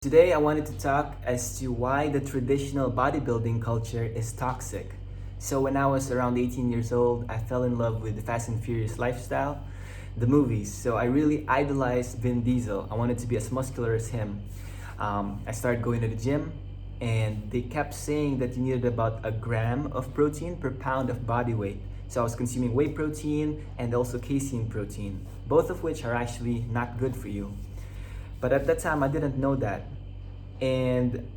Today, I wanted to talk as to why the traditional bodybuilding culture is toxic. So, when I was around 18 years old, I fell in love with the Fast and Furious lifestyle, the movies. So, I really idolized Vin Diesel. I wanted to be as muscular as him. I started going to the gym, and they kept saying that you needed about a gram of protein per pound of body weight. So, I was consuming whey protein and also casein protein, both of which are actually not good for you. But at that time, I didn't know that. And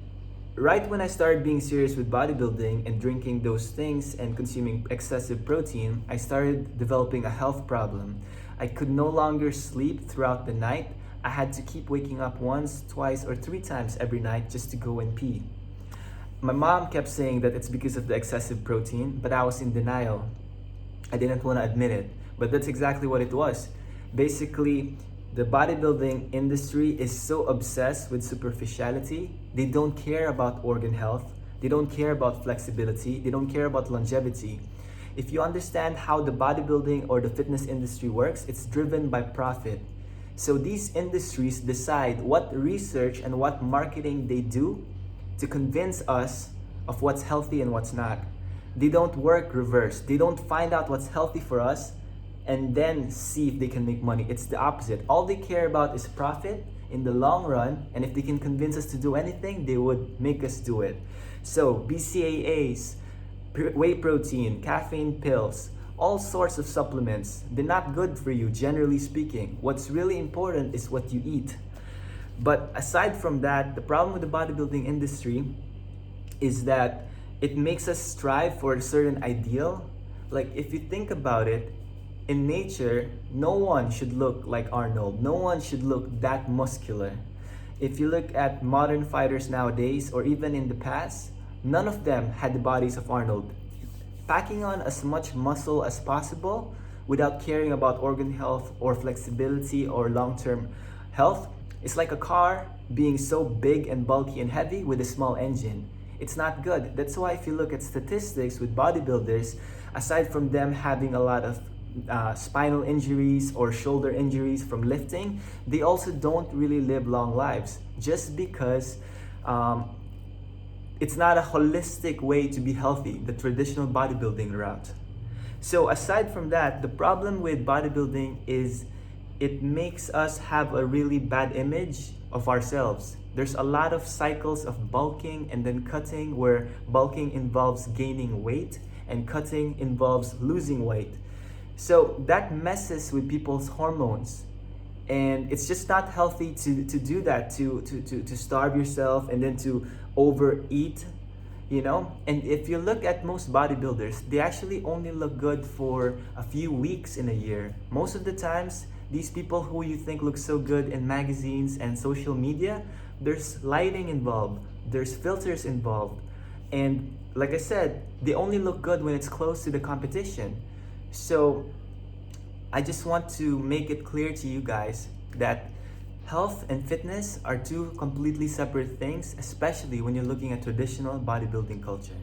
right when I started being serious with bodybuilding and drinking those things and consuming excessive protein, I started developing a health problem. I could no longer sleep throughout the night. I had to keep waking up once, twice, or three times every night just to go and pee. My mom kept saying that it's because of the excessive protein, but I was in denial. I didn't want to admit it, but that's exactly what it was. Basically, the bodybuilding industry is so obsessed with superficiality. They don't care about organ health. They don't care about flexibility. They don't care about longevity. If you understand how the bodybuilding or the fitness industry works, it's driven by profit. So these industries decide what research and what marketing they do to convince us of what's healthy and what's not. They don't work reverse. They don't find out what's healthy for us and then see if they can make money. It's the opposite. All they care about is profit in the long run, and if they can convince us to do anything, they would make us do it. So BCAAs, whey protein, caffeine pills, all sorts of supplements, they're not good for you, generally speaking. What's really important is what you eat. But aside from that, the problem with the bodybuilding industry is that it makes us strive for a certain ideal. Like if you think about it, in nature, no one should look like Arnold. No one should look that muscular. If you look at modern fighters nowadays, or even in the past, none of them had the bodies of Arnold. Packing on as much muscle as possible without caring about organ health or flexibility or long-term health is like a car being so big and bulky and heavy with a small engine. It's not good. That's why if you look at statistics with bodybuilders, aside from them having a lot of spinal injuries or shoulder injuries from lifting, they also don't really live long lives just because it's not a holistic way to be healthy, the traditional bodybuilding route. So aside from that, the problem with bodybuilding is it makes us have a really bad image of ourselves. There's a lot of cycles of bulking and then cutting, where bulking involves gaining weight and cutting involves losing weight. So that messes with people's hormones, and it's just not healthy to do that, to starve yourself and then to overeat, And if you look at most bodybuilders, they actually only look good for a few weeks in a year. Most of the times, these people who you think look so good in magazines and social media, there's lighting involved, there's filters involved, and like I said, they only look good when it's close to the competition. So I just want to make it clear to you guys that health and fitness are two completely separate things, especially when you're looking at traditional bodybuilding culture.